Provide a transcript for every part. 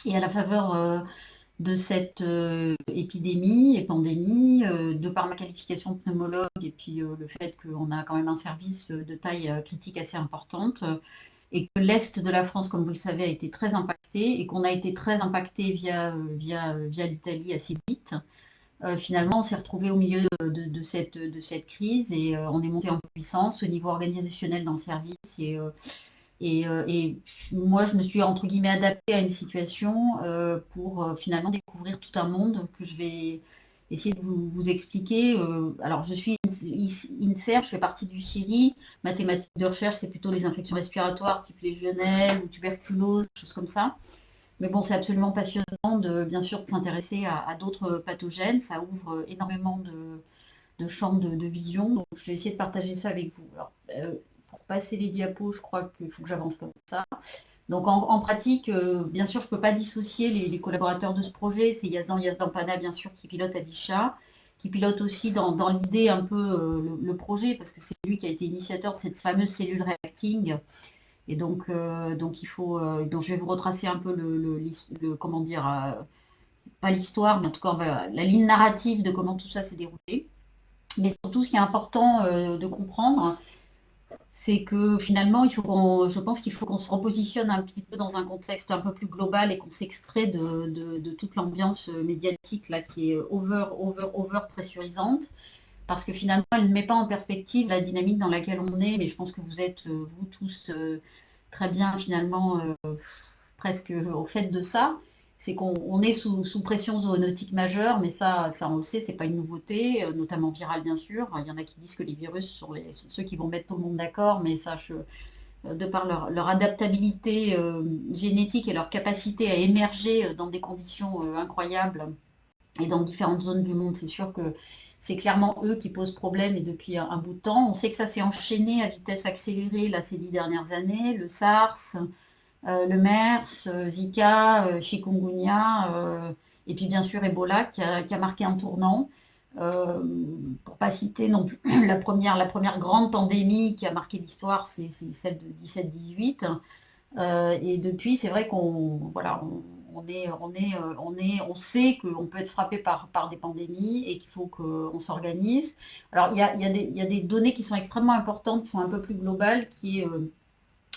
Et à la faveur de cette épidémie et pandémie, de par ma qualification de pneumologue et puis le fait qu'on a quand même un service de taille critique assez importante, et que l'Est de la France, comme vous le savez, a été très impacté et qu'on a été très impacté via l'Italie assez vite. Finalement, on s'est retrouvé au milieu de cette crise et on est monté en puissance au niveau organisationnel dans le service. Et moi, je me suis entre guillemets adaptée à une situation pour finalement découvrir tout un monde que je vais essayer de vous expliquer. Alors, je suis INSERM, je fais partie du CIRI. Ma thématique de recherche, c'est plutôt les infections respiratoires type légionnaire ou tuberculose, des choses comme ça. Mais bon, c'est absolument passionnant bien sûr, de s'intéresser à d'autres pathogènes. Ça ouvre énormément de champs de vision. Donc, je vais essayer de partager ça avec vous. Alors, pour passer les diapos, je crois qu'il faut que j'avance comme ça. Donc, en pratique, bien sûr, je ne peux pas dissocier les collaborateurs de ce projet. C'est Yazdan Yazdampana, bien sûr, qui pilote Abisha, qui pilote aussi dans l'idée un peu le projet, parce que c'est lui qui a été initiateur de cette fameuse cellule Reacting. Et donc il faut, donc je vais vous retracer un peu comment dire, pas l'histoire, mais en tout cas la ligne narrative de comment tout ça s'est déroulé. Mais surtout, ce qui est important de comprendre, c'est que finalement, je pense qu'il faut qu'on se repositionne un petit peu dans un contexte un peu plus global et qu'on s'extrait de toute l'ambiance médiatique là, qui est over pressurisante, parce que finalement, elle ne met pas en perspective la dynamique dans laquelle on est. Mais je pense que vous êtes, vous tous, très bien finalement presque au fait de ça. C'est qu'on est sous pression zoonotique majeure, mais ça on le sait, c'est pas une nouveauté, notamment virale bien sûr. Il y en a qui disent que les virus sont ceux qui vont mettre tout le monde d'accord, mais ça, de par leur adaptabilité génétique et leur capacité à émerger dans des conditions incroyables et dans différentes zones du monde, c'est sûr que c'est clairement eux qui posent problème et depuis un bout de temps. On sait que ça s'est enchaîné à vitesse accélérée là, ces 10 dernières années, le SARS, le MERS, Zika, chikungunya, et puis bien sûr Ebola qui a marqué un tournant. Pour ne pas citer non plus la première grande pandémie qui a marqué l'histoire, c'est celle de 17-18. Et depuis, c'est vrai qu'on voilà, on sait qu'on peut être frappé par des pandémies et qu'il faut qu'on s'organise. Alors, il y a des données qui sont extrêmement importantes, qui sont un peu plus globales, qui est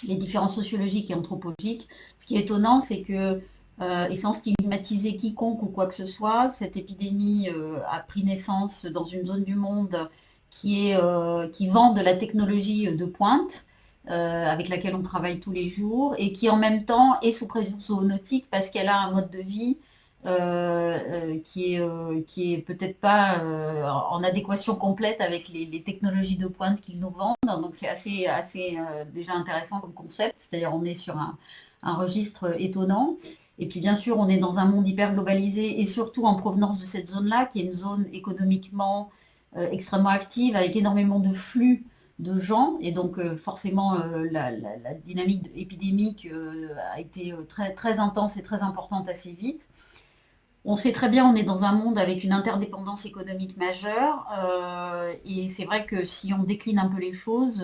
les différences sociologiques et anthropologiques. Ce qui est étonnant, c'est que, et sans stigmatiser quiconque ou quoi que ce soit, cette épidémie a pris naissance dans une zone du monde qui vend de la technologie de pointe, avec laquelle on travaille tous les jours, et qui en même temps est sous pression zoonotique parce qu'elle a un mode de vie qui est peut-être pas en adéquation complète avec les technologies de pointe qu'ils nous vendent. Donc c'est assez déjà intéressant comme concept, c'est-à-dire on est sur un registre étonnant. Et puis bien sûr, on est dans un monde hyper globalisé et surtout en provenance de cette zone-là, qui est une zone économiquement extrêmement active, avec énormément de flux de gens, et donc forcément la dynamique épidémique a été très, très intense et très importante assez vite. On sait très bien, on est dans un monde avec une interdépendance économique majeure, et c'est vrai que si on décline un peu les choses,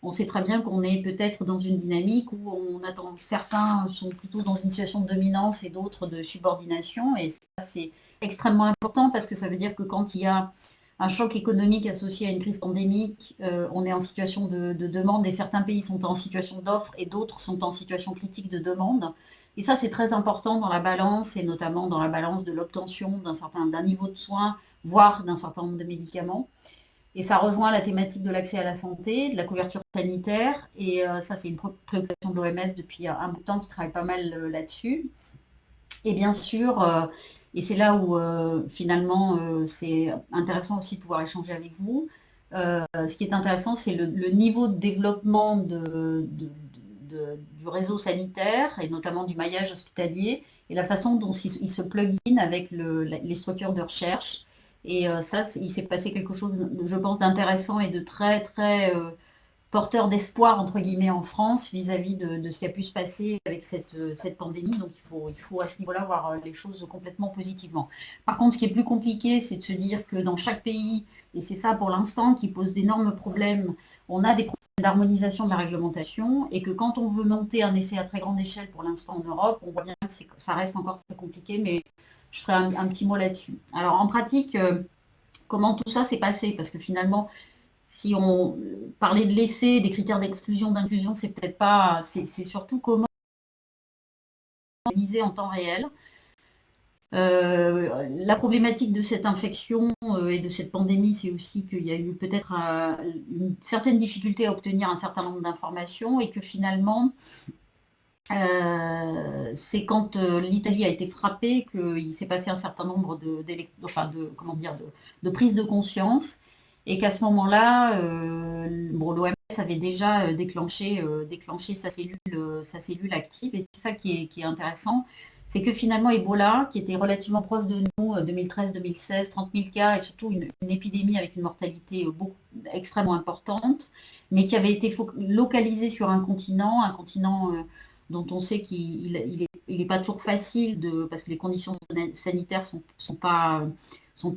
on sait très bien qu'on est peut-être dans une dynamique où on attend, certains sont plutôt dans une situation de dominance et d'autres de subordination, et ça c'est extrêmement important parce que ça veut dire que quand il y a un choc économique associé à une crise pandémique, on est en situation de demande et certains pays sont en situation d'offre et d'autres sont en situation critique de demande. Et ça, c'est très important dans la balance, et notamment dans la balance de l'obtention d'un niveau de soins, voire d'un certain nombre de médicaments. Et ça rejoint la thématique de l'accès à la santé, de la couverture sanitaire. Et ça, c'est une préoccupation de l'OMS depuis un bout de temps qui travaille pas mal là-dessus. Et bien sûr, et c'est là où finalement c'est intéressant aussi de pouvoir échanger avec vous. Ce qui est intéressant, c'est le niveau de développement du réseau sanitaire et notamment du maillage hospitalier et la façon dont il se plug in avec les structures de recherche. Et ça, il s'est passé quelque chose, je pense, d'intéressant et de très, très porteur d'espoir, entre guillemets, en France vis-à-vis de ce qui a pu se passer avec cette pandémie. Donc il faut à ce niveau-là voir les choses complètement positivement. Par contre, ce qui est plus compliqué, c'est de se dire que dans chaque pays, et c'est ça pour l'instant qui pose d'énormes problèmes, on a des problèmes d'harmonisation de la réglementation et que quand on veut monter un essai à très grande échelle pour l'instant en Europe, on voit bien que ça reste encore très compliqué, mais je ferai un petit mot là-dessus. Alors en pratique, comment tout ça s'est passé? Parce que finalement, si on parlait de l'essai, des critères d'exclusion, d'inclusion, c'est peut-être pas, c'est surtout comment organiser en temps réel. La problématique de cette infection et de cette pandémie, c'est aussi qu'il y a eu peut-être une certaine difficulté à obtenir un certain nombre d'informations et que finalement, c'est quand l'Italie a été frappée qu'il s'est passé un certain nombre de prises de conscience et qu'à ce moment-là, l'OMS avait déjà déclenché sa cellule active et c'est ça qui est intéressant. C'est que finalement Ebola, qui était relativement proche de nous, 2013-2016, 30 000 cas et surtout une épidémie avec une mortalité extrêmement importante, mais qui avait été localisée sur un continent dont on sait qu'il n'est pas toujours facile, parce que les conditions sanitaires sont pas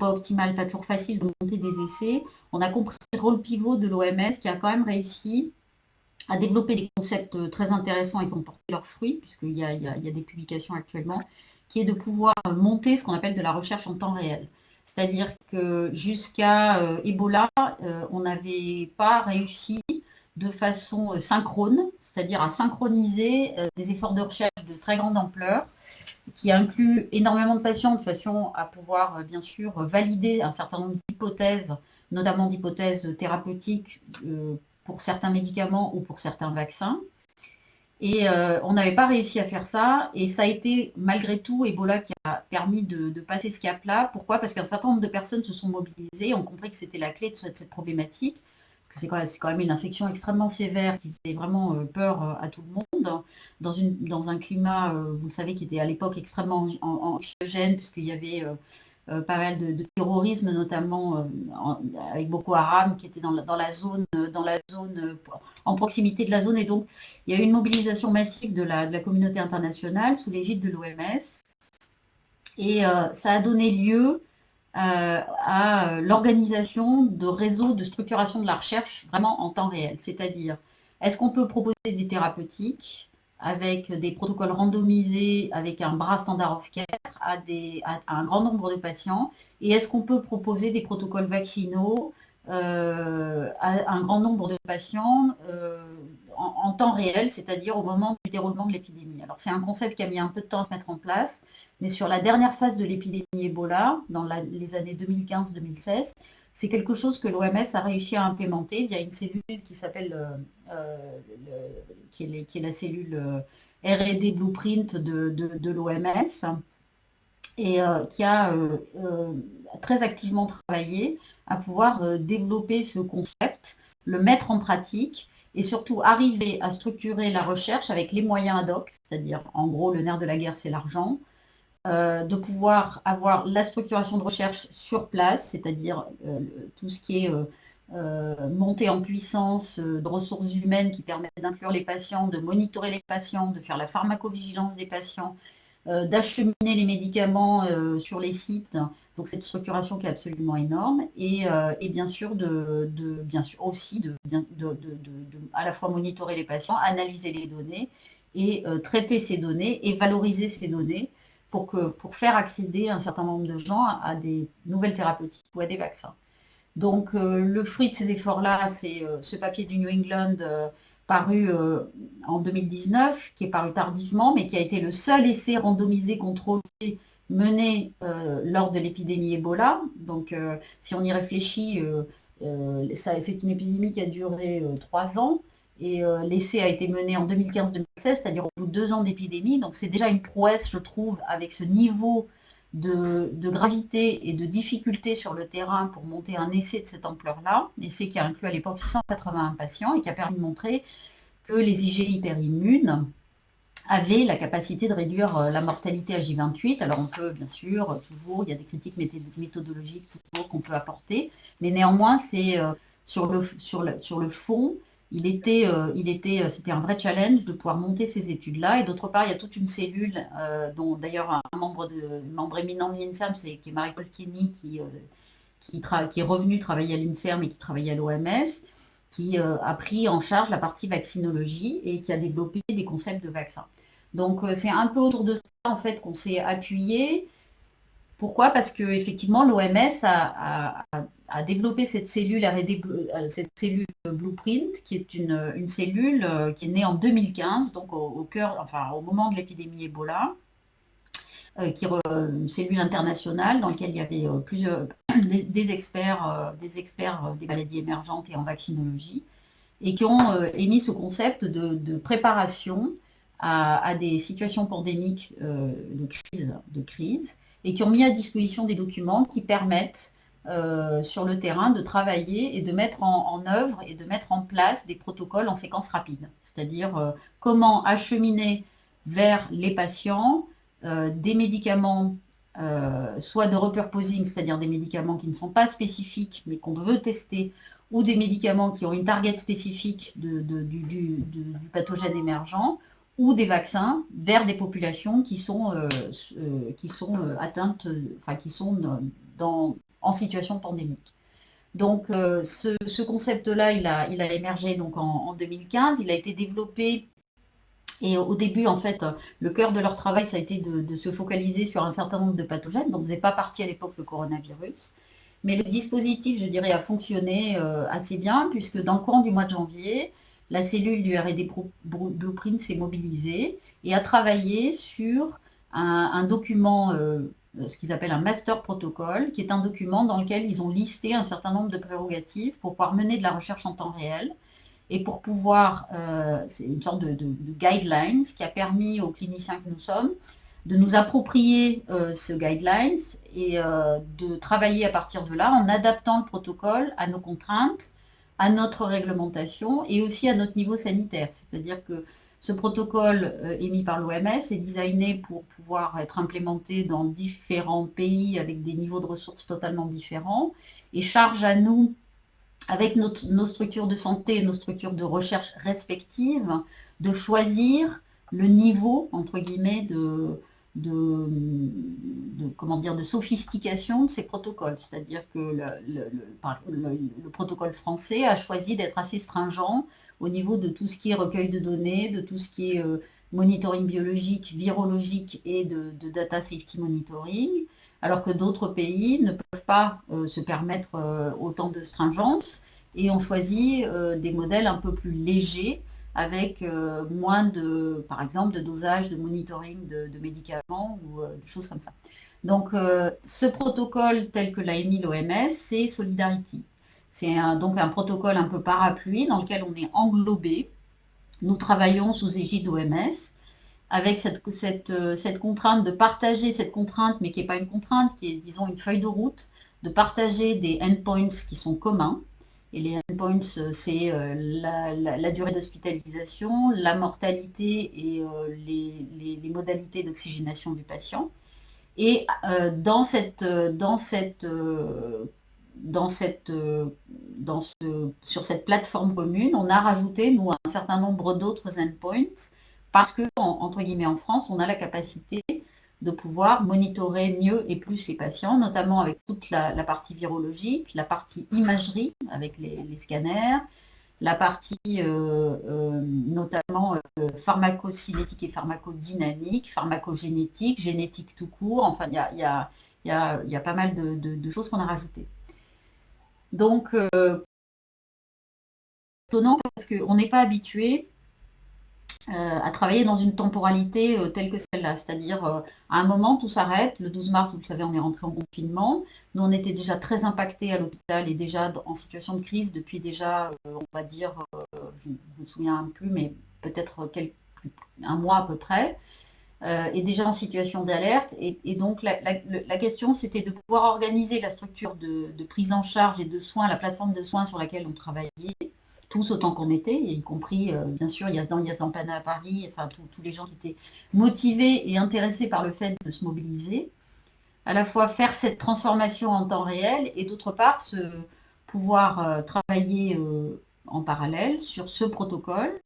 optimales, pas toujours facile de monter des essais. On a compris le rôle pivot de l'OMS qui a quand même réussi à développer des concepts très intéressants et qui ont porté leurs fruits, puisqu'il y a des publications actuellement, qui est de pouvoir monter ce qu'on appelle de la recherche en temps réel. C'est-à-dire que jusqu'à Ebola, on n'avait pas réussi de façon synchrone, c'est-à-dire à synchroniser des efforts de recherche de très grande ampleur, qui incluent énormément de patients de façon à pouvoir bien sûr valider un certain nombre d'hypothèses, notamment d'hypothèses thérapeutiques pour certains médicaments ou pour certains vaccins. Et on n'avait pas réussi à faire ça, et ça a été malgré tout Ebola qui a permis de passer ce cap-là. Pourquoi? Parce qu'un certain nombre de personnes se sont mobilisées, ont compris que c'était la clé de cette problématique, parce que c'est quand même une infection extrêmement sévère qui faisait vraiment peur à tout le monde, dans un climat, vous le savez, qui était à l'époque extrêmement anxiogène, puisqu'il y avait pas mal de terrorisme, notamment avec Boko Haram, qui était dans la zone, en proximité de la zone. Et donc, il y a eu une mobilisation massive de la communauté internationale sous l'égide de l'OMS. Et ça a donné lieu à l'organisation de réseaux de structuration de la recherche vraiment en temps réel. C'est-à-dire, est-ce qu'on peut proposer des thérapeutiques avec des protocoles randomisés, avec un bras standard of care à un grand nombre de patients, et est-ce qu'on peut proposer des protocoles vaccinaux à un grand nombre de patients en temps réel, c'est-à-dire au moment du déroulement de l'épidémie. Alors c'est un concept qui a mis un peu de temps à se mettre en place, mais sur la dernière phase de l'épidémie Ebola, dans les années 2015-2016, c'est quelque chose que l'OMS a réussi à implémenter. Il y a une cellule qui s'appelle, qui est la cellule R&D Blueprint de l'OMS, et qui a très activement travaillé à pouvoir développer ce concept, le mettre en pratique, et surtout arriver à structurer la recherche avec les moyens ad hoc, c'est-à-dire en gros le nerf de la guerre c'est l'argent, de pouvoir avoir la structuration de recherche sur place, c'est-à-dire tout ce qui est montée en puissance de ressources humaines qui permettent d'inclure les patients, de monitorer les patients, de faire la pharmacovigilance des patients, d'acheminer les médicaments sur les sites. Donc cette structuration qui est absolument énorme, et bien sûr bien sûr aussi à la fois monitorer les patients, analyser les données et traiter ces données et valoriser ces données pour faire accéder un certain nombre de gens à des nouvelles thérapeutiques ou à des vaccins. Donc le fruit de ces efforts-là, c'est ce papier du New England paru en 2019, qui est paru tardivement, mais qui a été le seul essai randomisé contrôlé mené lors de l'épidémie Ebola. Donc si on y réfléchit, c'est une épidémie qui a duré 3 ans. Et l'essai a été mené en 2015-2016, c'est-à-dire au bout de 2 ans d'épidémie. Donc c'est déjà une prouesse, je trouve, avec ce niveau de gravité et de difficulté sur le terrain pour monter un essai de cette ampleur-là. Essai qui a inclus à l'époque 681 patients et qui a permis de montrer que les IgE hyperimmunes avaient la capacité de réduire la mortalité à J28. Alors on peut bien sûr, toujours, il y a des critiques méthodologiques toujours qu'on peut apporter, mais néanmoins c'est sur le fond, c'était un vrai challenge de pouvoir monter ces études-là. Et d'autre part, il y a toute une cellule dont d'ailleurs un membre éminent de l'INSERM, qui est Marie-Paul Kenny, qui est revenu travailler à l'INSERM et qui travaille à l'OMS, qui a pris en charge la partie vaccinologie et qui a développé des concepts de vaccins. Donc c'est un peu autour de ça en fait qu'on s'est appuyé. Pourquoi? Parce que effectivement l'OMS a développé cette cellule, Blueprint, qui est une cellule qui est née en 2015, donc au cœur, enfin au moment de l'épidémie Ebola, une cellule internationale dans laquelle il y avait plusieurs des experts des maladies émergentes et en vaccinologie, et qui ont émis ce concept de préparation à des situations pandémiques de crise, et qui ont mis à disposition des documents qui permettent sur le terrain de travailler et de mettre en œuvre et de mettre en place des protocoles en séquence rapide, c'est-à-dire comment acheminer vers les patients des médicaments soit de repurposing, c'est-à-dire des médicaments qui ne sont pas spécifiques mais qu'on veut tester, ou des médicaments qui ont une target spécifique du pathogène émergent, ou des vaccins vers des populations qui sont atteintes, enfin qui sont en situation pandémique. Donc ce concept-là, il a émergé donc en 2015, il a été développé. Et au début, en fait, le cœur de leur travail, ça a été de se focaliser sur un certain nombre de pathogènes, dont faisait pas partie à l'époque le coronavirus. Mais le dispositif, je dirais, a fonctionné assez bien, puisque dans le courant du mois de janvier, la cellule du R&D Blueprint s'est mobilisée et a travaillé sur un document, ce qu'ils appellent un master protocol, qui est un document dans lequel ils ont listé un certain nombre de prérogatives pour pouvoir mener de la recherche en temps réel et pour pouvoir, c'est une sorte de guidelines qui a permis aux cliniciens que nous sommes de nous approprier ce guidelines et de travailler à partir de là en adaptant le protocole à nos contraintes, à notre réglementation et aussi à notre niveau sanitaire. C'est-à-dire que ce protocole émis par l'OMS est designé pour pouvoir être implémenté dans différents pays avec des niveaux de ressources totalement différents et charge à nous, avec nos structures de santé et nos structures de recherche respectives, de choisir le niveau, entre guillemets, comment dire, de sophistication de ces protocoles. C'est-à-dire que le protocole français a choisi d'être assez stringent au niveau de tout ce qui est recueil de données, de tout ce qui est monitoring biologique, virologique et de data safety monitoring, alors que d'autres pays ne peuvent pas se permettre autant de stringence et ont choisi des modèles un peu plus légers avec moins de, par exemple, de dosage, de monitoring de médicaments ou de choses comme ça. Donc ce protocole tel que l'a émis l'OMS, c'est Solidarity. C'est donc un protocole un peu parapluie dans lequel on est englobé. Nous travaillons sous égide OMS avec cette contrainte de partager cette contrainte, mais qui n'est pas une contrainte, qui est, disons, une feuille de route, de partager des endpoints qui sont communs. Et les endpoints, c'est la durée d'hospitalisation, la mortalité et les modalités d'oxygénation du patient. Et sur cette plateforme commune, on a rajouté, nous, un certain nombre d'autres endpoints, parce que, entre guillemets, en France, on a la capacité de pouvoir monitorer mieux et plus les patients, notamment avec toute la partie virologique, la partie imagerie, avec les scanners, la partie notamment pharmacocinétique et pharmacodynamique, pharmacogénétique, génétique tout court, enfin il y a pas mal de choses qu'on a rajoutées. Donc, étonnant parce qu'on n'est pas habitué à travailler dans une temporalité telle que celle-là, c'est-à-dire à un moment tout s'arrête, le 12 mars, vous le savez, on est rentré en confinement, nous on était déjà très impactés à l'hôpital et déjà en situation de crise depuis déjà, on va dire, je ne me souviens plus, mais peut-être un mois à peu près, et déjà en situation d'alerte, et donc la question c'était de pouvoir organiser la structure de prise en charge et de soins, la plateforme de soins sur laquelle on travaillait, tous autant qu'on était, y compris bien sûr Yazdan Pana à Paris, enfin tous les gens qui étaient motivés et intéressés par le fait de se mobiliser, à la fois faire cette transformation en temps réel et d'autre part pouvoir travailler en parallèle sur ce protocole,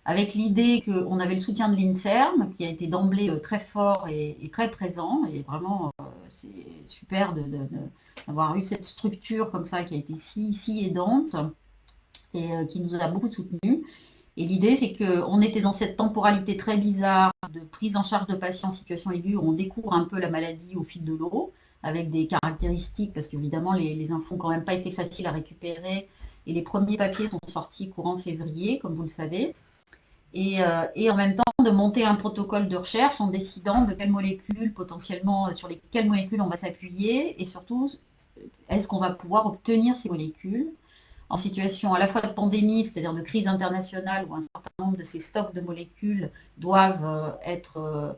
avec l'idée qu'on avait le soutien de l'INSERM qui a été d'emblée très fort et très présent, et vraiment c'est super d'avoir eu cette structure comme ça qui a été si aidante. et qui nous a beaucoup soutenus. Et l'idée, c'est qu'on était dans cette temporalité très bizarre de prise en charge de patients en situation aiguë, où on découvre un peu la maladie au fil de l'eau, avec des caractéristiques, parce qu'évidemment, les infos n'ont quand même pas été faciles à récupérer. Et les premiers papiers sont sortis courant février, comme vous le savez. Et en même temps, de monter un protocole de recherche en décidant de quelles molécules, potentiellement, sur quelles molécules on va s'appuyer, et surtout, est-ce qu'on va pouvoir obtenir ces molécules en situation à la fois de pandémie, c'est-à-dire de crise internationale, où un certain nombre de ces stocks de molécules doivent être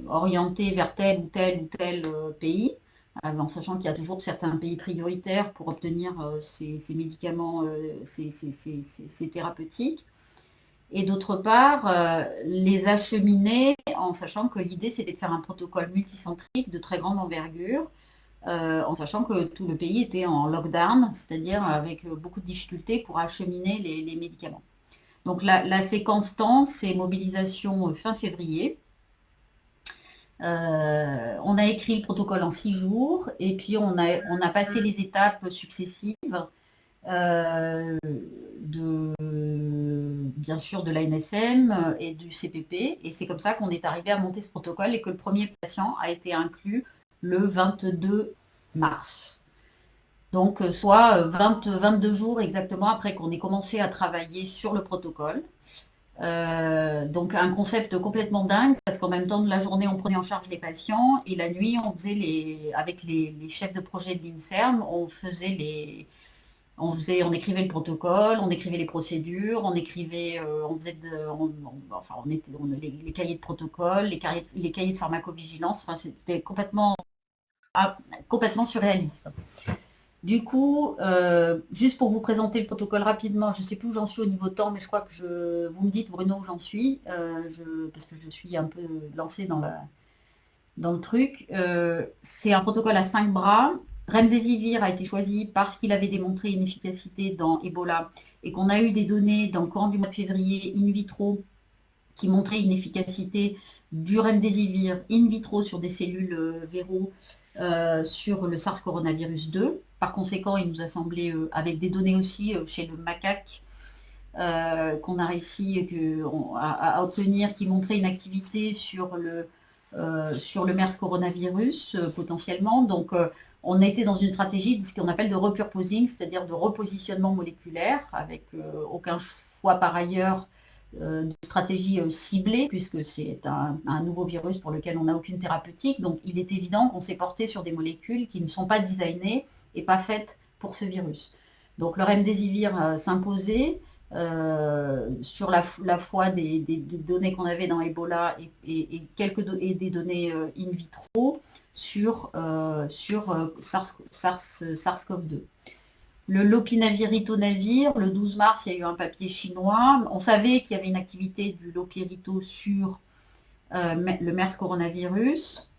orientés vers tel ou tel pays, en sachant qu'il y a toujours certains pays prioritaires pour obtenir ces médicaments, ces thérapeutiques. Et d'autre part, les acheminer en sachant que l'idée, c'était de faire un protocole multicentrique de très grande envergure, en sachant que tout le pays était en lockdown, c'est-à-dire avec beaucoup de difficultés pour acheminer les médicaments. Donc la séquence temps, c'est mobilisation fin février. On a écrit le protocole en 6 jours, et puis on a passé les étapes successives bien sûr de l'ANSM et du CPP, et c'est comme ça qu'on est arrivé à monter ce protocole et que le premier patient a été inclus le 22 mars. Donc soit 22 jours exactement après qu'on ait commencé à travailler sur le protocole. Donc un concept complètement dingue, parce qu'en même temps de la journée on prenait en charge les patients, et la nuit on faisait avec les chefs de projet de l'INSERM, on écrivait le protocole, on écrivait les procédures, on écrivait, les cahiers de protocole, les cahiers de pharmacovigilance. Enfin, c'était complètement surréaliste. Du coup, juste pour vous présenter le protocole rapidement, je ne sais plus où j'en suis au niveau temps, mais je crois que vous me dites, Bruno, où j'en suis, parce que je suis un peu lancée dans le truc. C'est un protocole à 5 bras. Remdesivir a été choisi parce qu'il avait démontré une efficacité dans Ebola, et qu'on a eu des données dans le courant du mois de février in vitro qui montraient une efficacité du Remdesivir in vitro sur des cellules viraux sur le SARS coronavirus 2. Par conséquent, il nous a semblé, avec des données aussi chez le macaque, qu'on a réussi à obtenir, qui montrait une activité sur le MERS coronavirus potentiellement. Donc on a été dans une stratégie de ce qu'on appelle de repurposing, c'est-à-dire de repositionnement moléculaire, avec aucun choix par ailleurs de stratégie ciblée, puisque c'est un nouveau virus pour lequel on n'a aucune thérapeutique. Donc il est évident qu'on s'est porté sur des molécules qui ne sont pas designées et pas faites pour ce virus. Donc le remdesivir s'imposait sur la foi des données qu'on avait dans Ebola, et des données in vitro sur SARS-CoV-2. Le lopinavir-ritonavir, le 12 mars, il y a eu un papier chinois. On savait qu'il y avait une activité du lopirito sur le MERS coronavirus.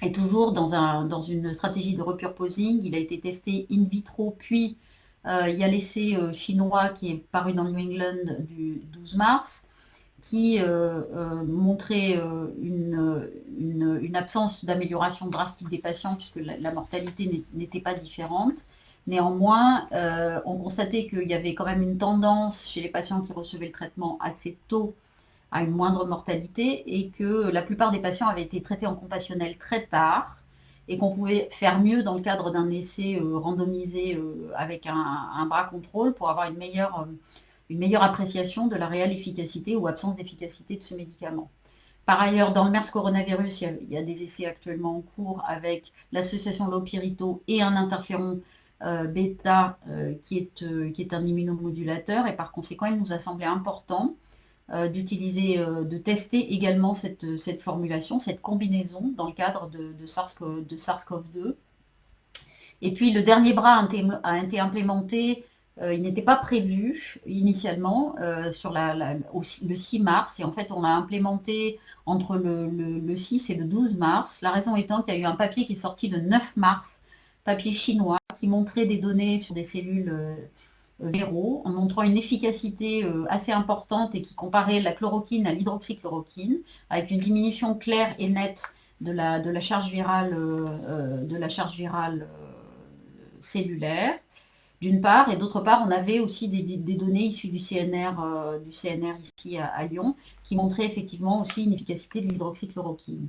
Et toujours dans une stratégie de repurposing, il a été testé in vitro, puis il y a l'essai chinois qui est paru dans New England du 12 mars, qui montrait une absence d'amélioration drastique des patients, puisque la mortalité n'était pas différente. Néanmoins, on constatait qu'il y avait quand même une tendance chez les patients qui recevaient le traitement assez tôt à une moindre mortalité, et que la plupart des patients avaient été traités en compassionnel très tard, et qu'on pouvait faire mieux dans le cadre d'un essai randomisé avec un bras contrôle, pour avoir une meilleure appréciation de la réelle efficacité ou absence d'efficacité de ce médicament. Par ailleurs, dans le MERS coronavirus, il y a des essais actuellement en cours avec l'association lopirito et un interféron bêta qui est un immunomodulateur, et par conséquent, il nous a semblé important de tester également cette formulation, cette combinaison dans le cadre de SARS-CoV-2. Et puis le dernier bras a été implémenté, il n'était pas prévu initialement, sur le 6 mars, et en fait on l'a implémenté entre le 6 et le 12 mars, la raison étant qu'il y a eu un papier qui est sorti le 9 mars, papier chinois, qui montrait des données sur des cellules viraux, en montrant une efficacité assez importante, et qui comparait la chloroquine à l'hydroxychloroquine, avec une diminution claire et nette de la charge virale cellulaire. d'une part, et d'autre part, on avait aussi des données issues du CNR ici à Lyon, qui montraient effectivement aussi une efficacité de l'hydroxychloroquine.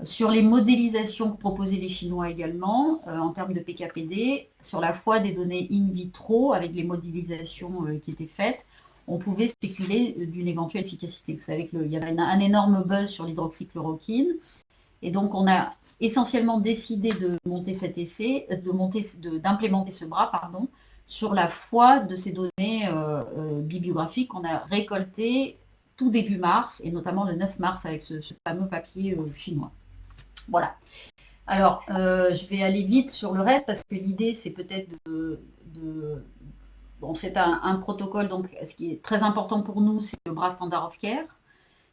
Sur les modélisations que proposaient les Chinois également, en termes de PKPD, sur la foi des données in vitro, avec les modélisations qui étaient faites, on pouvait spéculer d'une éventuelle efficacité. Vous savez qu'il y avait un énorme buzz sur l'hydroxychloroquine, et donc on a essentiellement décidé de monter cet essai, d'implémenter ce bras, sur la foi de ces données bibliographiques qu'on a récoltées tout début mars, et notamment le 9 mars avec ce fameux papier chinois. Voilà. Alors, je vais aller vite sur le reste parce que l'idée, c'est peut-être Bon, c'est un protocole, donc ce qui est très important pour nous, c'est le bras standard of care,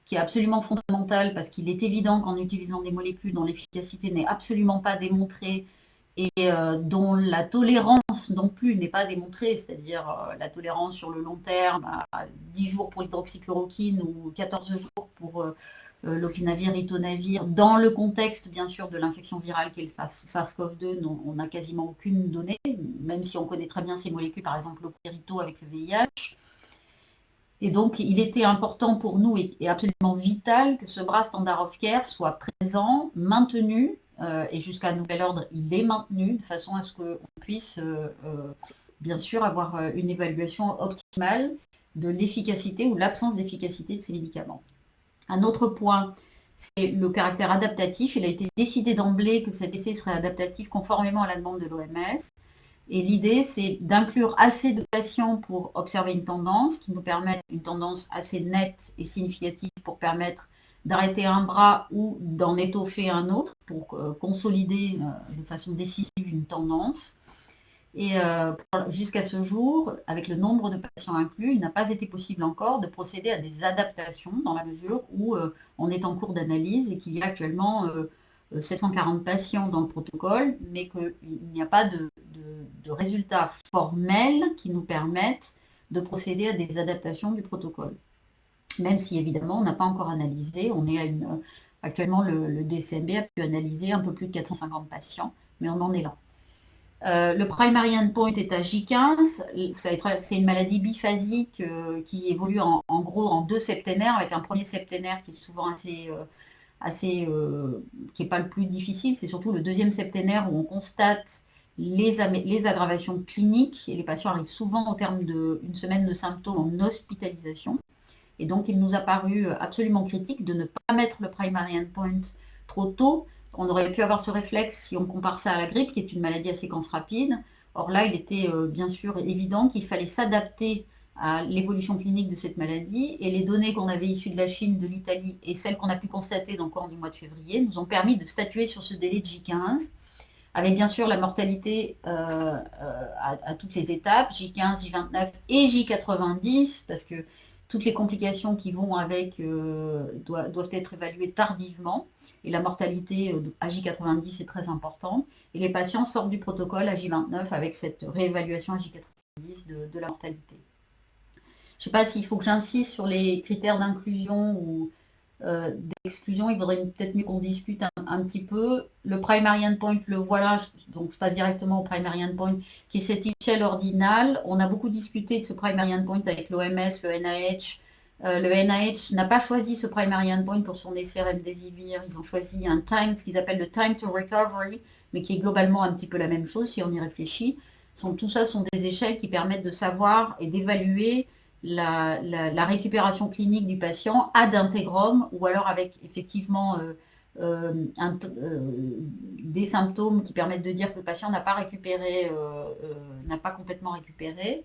qui est absolument fondamental parce qu'il est évident qu'en utilisant des molécules dont l'efficacité n'est absolument pas démontrée et dont la tolérance non plus n'est pas démontrée, c'est-à-dire la tolérance sur le long terme, à 10 jours pour l'hydroxychloroquine ou 14 jours pour l'opinavir, ritonavir, dans le contexte bien sûr de l'infection virale qu'est le SARS-CoV-2, on n'a quasiment aucune donnée, même si on connaît très bien ces molécules, par exemple l'opérito avec le VIH. Et donc, il était important pour nous et absolument vital que ce bras standard of care soit présent, maintenu, et jusqu'à nouvel ordre, il est maintenu, de façon à ce qu'on puisse, bien sûr, avoir une évaluation optimale de l'efficacité ou l'absence d'efficacité de ces médicaments. Un autre point, c'est le caractère adaptatif. Il a été décidé d'emblée que cet essai serait adaptatif conformément à la demande de l'OMS. Et l'idée, c'est d'inclure assez de patients pour observer une tendance qui nous permette une tendance assez nette et significative pour permettre d'arrêter un bras ou d'en étoffer un autre pour consolider de façon décisive une tendance. Et jusqu'à ce jour, avec le nombre de patients inclus, il n'a pas été possible encore de procéder à des adaptations dans la mesure où on est en cours d'analyse et qu'il y a actuellement 740 patients dans le protocole, mais qu'il n'y a pas de résultats formels qui nous permettent de procéder à des adaptations du protocole. Même si évidemment on n'a pas encore analysé, on est actuellement le DCMB a pu analyser un peu plus de 450 patients, mais on en est là. Le primary endpoint est à J15, c'est une maladie biphasique qui évolue en gros en 2 septénaires, avec un premier septénaire qui est souvent qui n'est pas le plus difficile, c'est surtout le deuxième septénaire où on constate les aggravations cliniques, et les patients arrivent souvent au terme d'une semaine de symptômes en hospitalisation. Et donc il nous a paru absolument critique de ne pas mettre le primary endpoint trop tôt. On aurait pu avoir ce réflexe si on compare ça à la grippe, qui est une maladie à séquence rapide. Or là, il était bien sûr évident qu'il fallait s'adapter à l'évolution clinique de cette maladie, et les données qu'on avait issues de la Chine, de l'Italie et celles qu'on a pu constater dans le cours du mois de février nous ont permis de statuer sur ce délai de J15, avec bien sûr la mortalité à toutes les étapes, J15, J29 et J90, parce que toutes les complications qui vont avec doivent être évaluées tardivement, et la mortalité à J90 est très importante, et les patients sortent du protocole à J29 avec cette réévaluation à J90 de la mortalité. Je ne sais pas s'il faut que j'insiste sur les critères d'inclusion ou d'exclusion, il vaudrait peut-être mieux qu'on discute un petit peu. Le primary endpoint, le voilà, donc je passe directement au primary endpoint, qui est cette échelle ordinale. On a beaucoup discuté de ce primary endpoint avec l'OMS, le NIH. Le NIH n'a pas choisi ce primary endpoint pour son essai Remdesivir. Ils ont choisi ce qu'ils appellent le time to recovery, mais qui est globalement un petit peu la même chose si on y réfléchit. Tout ça sont des échelles qui permettent de savoir et d'évaluer la récupération clinique du patient ad intégrum, ou alors avec effectivement des symptômes qui permettent de dire que le patient n'a pas récupéré, n'a pas complètement récupéré.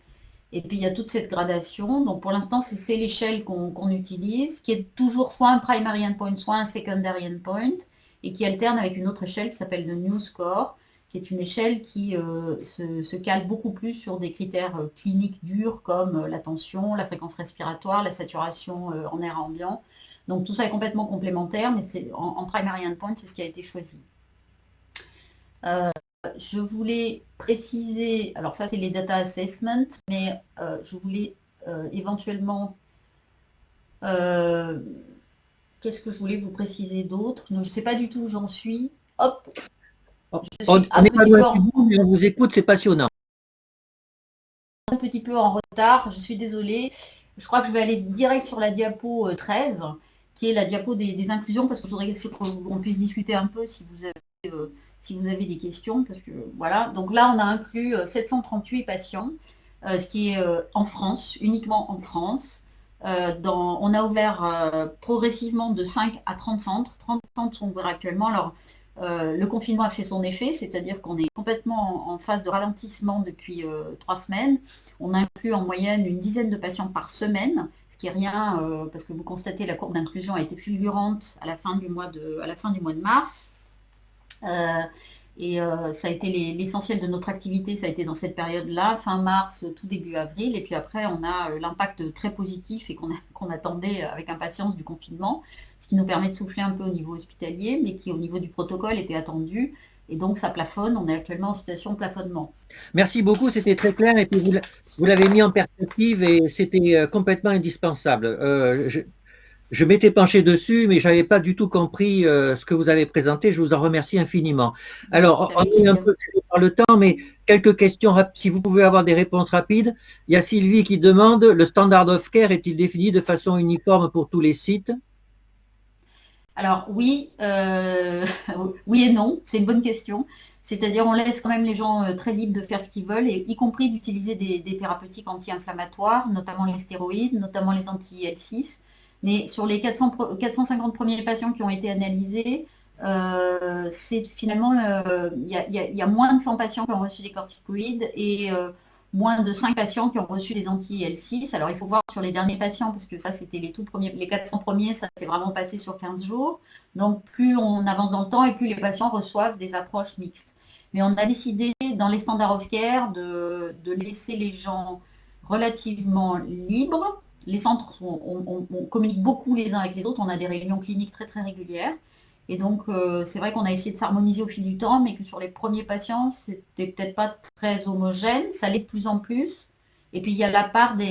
Et puis il y a toute cette gradation. Donc pour l'instant, c'est l'échelle qu'on utilise, qui est toujours soit un primary endpoint, soit un secondary endpoint, et qui alterne avec une autre échelle qui s'appelle le New Score, qui est une échelle qui se cale beaucoup plus sur des critères cliniques durs comme la tension, la fréquence respiratoire, la saturation en air ambiant. Donc tout ça est complètement complémentaire, mais en primary endpoint, c'est ce qui a été choisi. Je voulais préciser, alors ça c'est les data assessment, mais je voulais éventuellement, qu'est-ce que je voulais vous préciser d'autre? Je ne sais pas du tout où j'en suis. Hop. On n'est pas loin du bout, mais on vous écoute, c'est passionnant. petit peu en retard, je suis désolée. Je crois que je vais aller direct sur la diapo 13, qui est la diapo des inclusions, parce que je voudrais qu'on puisse discuter un peu si vous avez des questions, parce que voilà. Donc là, on a inclus 738 patients, ce qui est en France, uniquement en France. On a ouvert progressivement de 5 à 30 centres. 30 centres sont ouverts actuellement. Alors, le confinement a fait son effet, c'est-à-dire qu'on est complètement en phase de ralentissement depuis 3 semaines. On inclut en moyenne une dizaine de patients par semaine, ce qui est rien, parce que vous constatez la courbe d'inclusion a été fulgurante à la fin du mois de mars. Ça a été l'essentiel de notre activité, ça a été dans cette période-là, fin mars, tout début avril. Et puis après, on a l'impact très positif et qu'on attendait avec impatience du confinement, ce qui nous permet de souffler un peu au niveau hospitalier, mais qui au niveau du protocole était attendu. Et donc ça plafonne, on est actuellement en situation de plafonnement. Merci beaucoup, c'était très clair et puis vous l'avez mis en perspective et c'était complètement indispensable. Je m'étais penché dessus, mais je n'avais pas du tout compris ce que vous avez présenté. Je vous en remercie infiniment. Alors, on est un peu par le temps, mais quelques questions, si vous pouvez avoir des réponses rapides. Il y a Sylvie qui demande, le standard of care est-il défini de façon uniforme pour tous les sites? Alors oui, oui et non, c'est une bonne question. C'est-à-dire on laisse quand même les gens très libres de faire ce qu'ils veulent, y compris d'utiliser des thérapeutiques anti-inflammatoires, notamment les stéroïdes, notamment les anti-IL-6. Mais sur les 450 premiers patients qui ont été analysés, c'est finalement, il y a moins de 100 patients qui ont reçu des corticoïdes et moins de 5 patients qui ont reçu des anti-IL-6. Alors il faut voir sur les derniers patients, parce que ça c'était les tout premiers, les 400 premiers, ça s'est vraiment passé sur 15 jours. Donc plus on avance dans le temps et plus les patients reçoivent des approches mixtes. Mais on a décidé dans les standards of care de laisser les gens relativement libres. Les centres, on communique beaucoup les uns avec les autres, on a des réunions cliniques très très régulières. Et donc, c'est vrai qu'on a essayé de s'harmoniser au fil du temps, mais que sur les premiers patients, c'était peut-être pas très homogène. Ça l'est de plus en plus. Et puis, il y a la part enfin,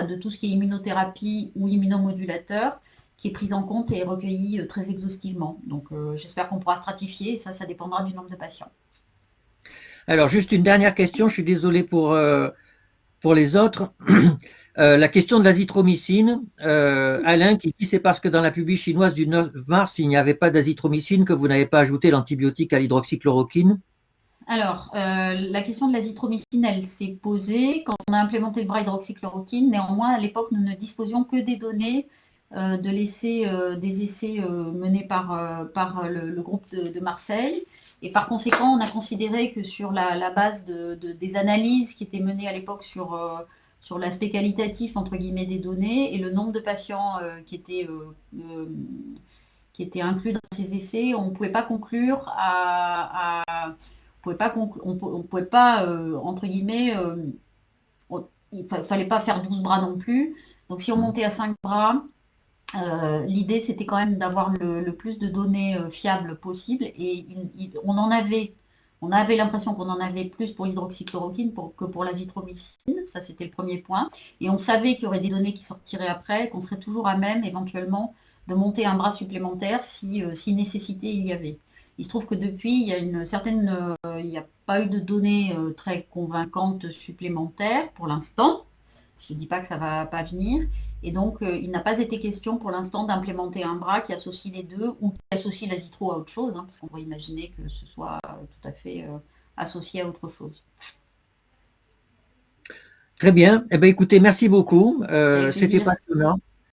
de tout ce qui est immunothérapie ou immunomodulateur qui est prise en compte et recueillie très exhaustivement. Donc, j'espère qu'on pourra stratifier. Et ça dépendra du nombre de patients. Alors, juste une dernière question. Je suis désolé pour les autres. La question de l'azithromycine, Alain qui dit c'est parce que dans la publi chinoise du 9 mars, il n'y avait pas d'azithromycine que vous n'avez pas ajouté l'antibiotique à l'hydroxychloroquine. Alors, la question de l'azithromycine, elle s'est posée quand on a implémenté le bras hydroxychloroquine. Néanmoins, à l'époque, nous ne disposions que des données de l'essai, des essais menés par le groupe de Marseille. Et par conséquent, on a considéré que sur la base des analyses qui étaient menées à l'époque sur l'aspect qualitatif, entre guillemets, des données et le nombre de patients qui étaient inclus dans ces essais, on ne pouvait pas conclure on pouvait pas, entre guillemets, il ne fallait pas faire 12 bras non plus. Donc si on montait à 5 bras, l'idée c'était quand même d'avoir le plus de données fiables possible. Et on avait l'impression qu'on en avait plus pour l'hydroxychloroquine que pour l'azithromycine. Ça c'était le premier point. Et on savait qu'il y aurait des données qui sortiraient après, qu'on serait toujours à même éventuellement de monter un bras supplémentaire si nécessité il y avait. Il se trouve que depuis, il y a il n'y a pas eu de données très convaincantes supplémentaires pour l'instant. Je ne dis pas que ça ne va pas venir. Et donc, il n'a pas été question pour l'instant d'implémenter un bras qui associe les deux ou qui associe l'azitro à autre chose, hein, parce qu'on pourrait imaginer que ce soit tout à fait associé à autre chose. Très bien. Eh bien, écoutez, merci beaucoup. C'était passionnant.